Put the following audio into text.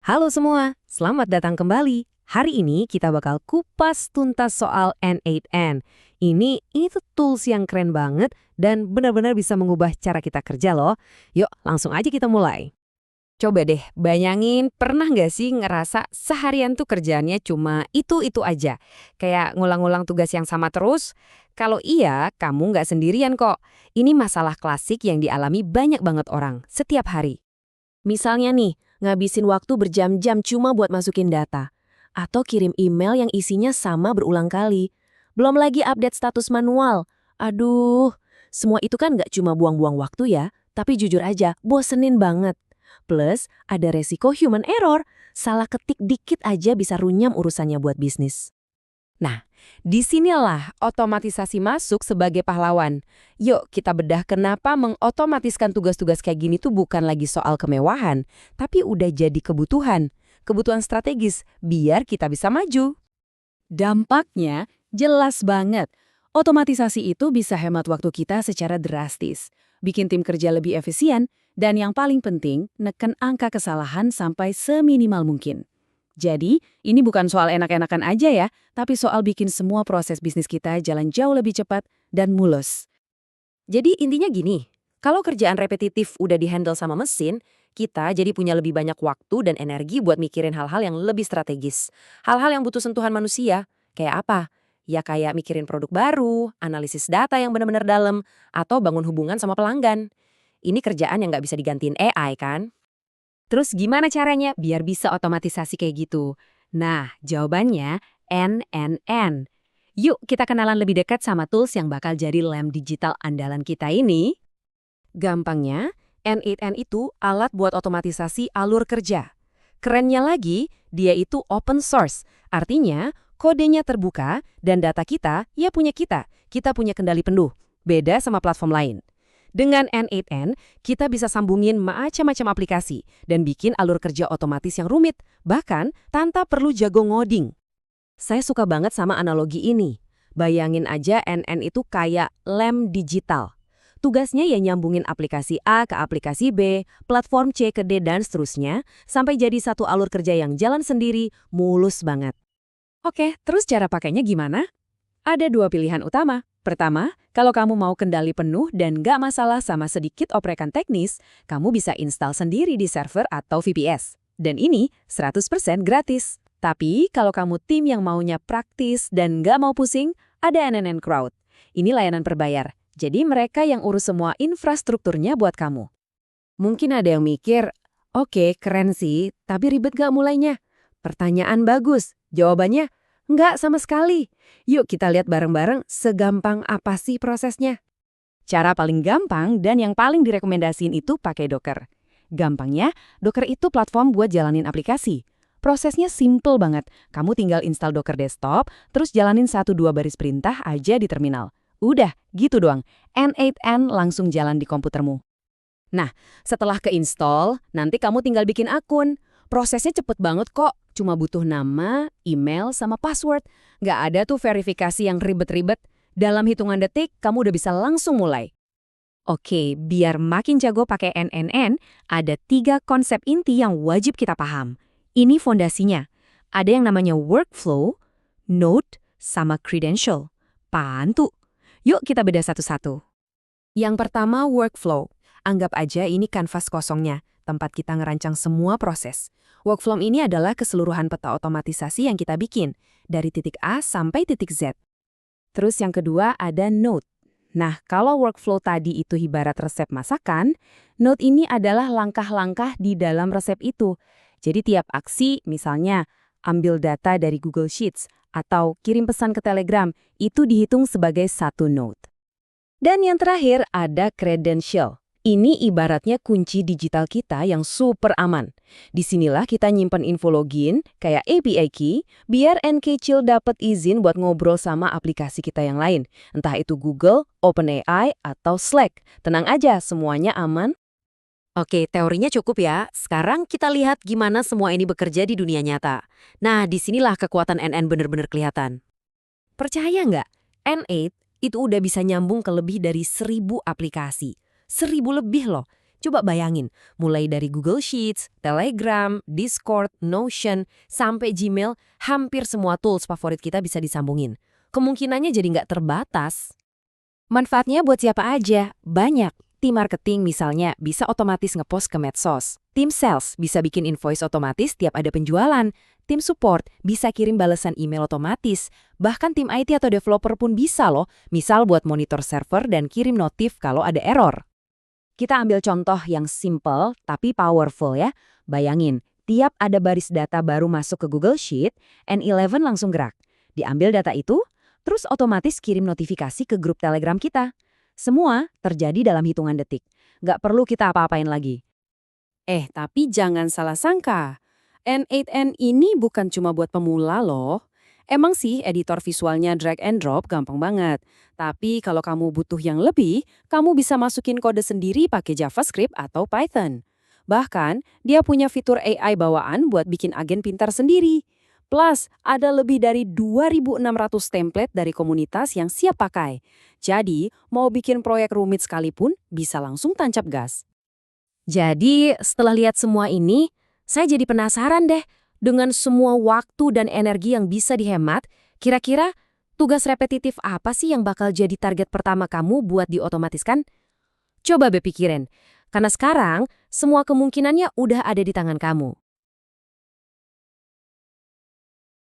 Halo semua, selamat datang kembali. Hari ini kita bakal kupas tuntas soal N8N. Ini tuh tools yang keren banget dan benar-benar bisa mengubah cara kita kerja loh. Yuk, langsung aja kita mulai. Coba deh, bayangin pernah nggak sih ngerasa seharian tuh kerjaannya cuma itu-itu aja? Kayak ngulang-ngulang tugas yang sama terus? Kalau iya, kamu nggak sendirian kok. Ini masalah klasik yang dialami banyak banget orang setiap hari. Misalnya nih, ngabisin waktu berjam-jam cuma buat masukin data. Atau kirim email yang isinya sama berulang kali. Belum lagi update status manual. Aduh, semua itu kan nggak cuma buang-buang waktu ya, tapi jujur aja, bosenin banget. Plus, ada resiko human error. Salah ketik dikit aja bisa runyam urusannya buat bisnis. Nah, disinilah otomatisasi masuk sebagai pahlawan. Yuk kita bedah kenapa mengotomatiskan tugas-tugas kayak gini tuh bukan lagi soal kemewahan, tapi udah jadi kebutuhan. Kebutuhan strategis, biar kita bisa maju. Dampaknya jelas banget. Otomatisasi itu bisa hemat waktu kita secara drastis, bikin tim kerja lebih efisien, dan yang paling penting, neken angka kesalahan sampai seminimal mungkin. Jadi, ini bukan soal enak-enakan aja ya, tapi soal bikin semua proses bisnis kita jalan jauh lebih cepat dan mulus. Jadi intinya gini, kalau kerjaan repetitif udah dihandle sama mesin, kita jadi punya lebih banyak waktu dan energi buat mikirin hal-hal yang lebih strategis. Hal-hal yang butuh sentuhan manusia. Kayak apa? Ya kayak mikirin produk baru, analisis data yang benar-benar dalam, atau bangun hubungan sama pelanggan. Ini kerjaan yang nggak bisa digantiin AI kan? Terus gimana caranya biar bisa otomatisasi kayak gitu? Nah, jawabannya NNN. Yuk kita kenalan lebih dekat sama tools yang bakal jadi lem digital andalan kita ini. Gampangnya, N8N itu alat buat otomatisasi alur kerja. Kerennya lagi, dia itu open source. Artinya, kodenya terbuka dan data kita, ya punya kita. Kita punya kendali penuh. Beda sama platform lain. Dengan N8N, kita bisa sambungin macam-macam aplikasi dan bikin alur kerja otomatis yang rumit, bahkan tanpa perlu jago ngoding. Saya suka banget sama analogi ini. Bayangin aja NN itu kayak lem digital. Tugasnya ya nyambungin aplikasi A ke aplikasi B, platform C ke D dan seterusnya, sampai jadi satu alur kerja yang jalan sendiri, mulus banget. Oke, terus cara pakainya gimana? Ada dua pilihan utama. Pertama, kalau kamu mau kendali penuh dan nggak masalah sama sedikit oprekan teknis, kamu bisa install sendiri di server atau VPS. Dan ini 100% gratis. Tapi kalau kamu tim yang maunya praktis dan nggak mau pusing, ada NNN Crowd. Ini layanan berbayar, jadi mereka yang urus semua infrastrukturnya buat kamu. Mungkin ada yang mikir, oke, keren sih, tapi ribet nggak mulainya? Pertanyaan bagus, jawabannya nggak sama sekali. Yuk kita lihat bareng-bareng segampang apa sih prosesnya. Cara paling gampang dan yang paling direkomendasiin itu pakai Docker. Gampangnya, Docker itu platform buat jalanin aplikasi. Prosesnya simple banget. Kamu tinggal install Docker desktop, terus jalanin 1-2 baris perintah aja di terminal. Udah, gitu doang. N8N langsung jalan di komputermu. Nah, setelah keinstall, nanti kamu tinggal bikin akun. Prosesnya cepet banget kok. Cuma butuh nama, email, sama password. Nggak ada tuh verifikasi yang ribet-ribet. Dalam hitungan detik, kamu udah bisa langsung mulai. Oke, biar makin jago pakai NNN, ada 3 konsep inti yang wajib kita paham. Ini fondasinya. Ada yang namanya workflow, node, sama credential. Apaan tuh? Yuk kita bedah satu-satu. Yang pertama workflow. Anggap aja ini kanvas kosongnya, tempat kita ngerancang semua proses. Workflow ini adalah keseluruhan peta otomatisasi yang kita bikin, dari titik A sampai titik Z. Terus yang kedua ada node. Nah, kalau workflow tadi itu ibarat resep masakan, node ini adalah langkah-langkah di dalam resep itu. Jadi tiap aksi, misalnya ambil data dari Google Sheets atau kirim pesan ke Telegram, itu dihitung sebagai satu node. Dan yang terakhir ada credential. Ini ibaratnya kunci digital kita yang super aman. Disinilah kita nyimpen info login, kayak API key, biar Nkcil dapat izin buat ngobrol sama aplikasi kita yang lain. Entah itu Google, OpenAI, atau Slack. Tenang aja, semuanya aman. Oke, teorinya cukup ya. Sekarang kita lihat gimana semua ini bekerja di dunia nyata. Nah, disinilah kekuatan NN benar-benar kelihatan. Percaya nggak? N8 itu udah bisa nyambung ke lebih dari 1.000 aplikasi. 1.000 lebih loh. Coba bayangin, mulai dari Google Sheets, Telegram, Discord, Notion, sampai Gmail, hampir semua tools favorit kita bisa disambungin. Kemungkinannya jadi nggak terbatas. Manfaatnya buat siapa aja? Banyak. Tim marketing misalnya bisa otomatis ngepost ke medsos. Tim sales bisa bikin invoice otomatis tiap ada penjualan. Tim support bisa kirim balasan email otomatis. Bahkan tim IT atau developer pun bisa loh, misal buat monitor server dan kirim notif kalau ada error. Kita ambil contoh yang simple tapi powerful ya. Bayangin, tiap ada baris data baru masuk ke Google Sheet, N11 langsung gerak. Diambil data itu, terus otomatis kirim notifikasi ke grup Telegram kita. Semua terjadi dalam hitungan detik. Nggak perlu kita apa-apain lagi. Tapi jangan salah sangka. N8N ini bukan cuma buat pemula loh. Emang sih editor visualnya drag and drop gampang banget. Tapi kalau kamu butuh yang lebih, kamu bisa masukin kode sendiri pakai JavaScript atau Python. Bahkan, dia punya fitur AI bawaan buat bikin agen pintar sendiri. Plus, ada lebih dari 2.600 template dari komunitas yang siap pakai. Jadi, mau bikin proyek rumit sekalipun, bisa langsung tancap gas. Jadi, setelah lihat semua ini, saya jadi penasaran deh. Dengan semua waktu dan energi yang bisa dihemat, kira-kira tugas repetitif apa sih yang bakal jadi target pertama kamu buat diotomatiskan? Coba bepikirin, karena sekarang semua kemungkinannya udah ada di tangan kamu.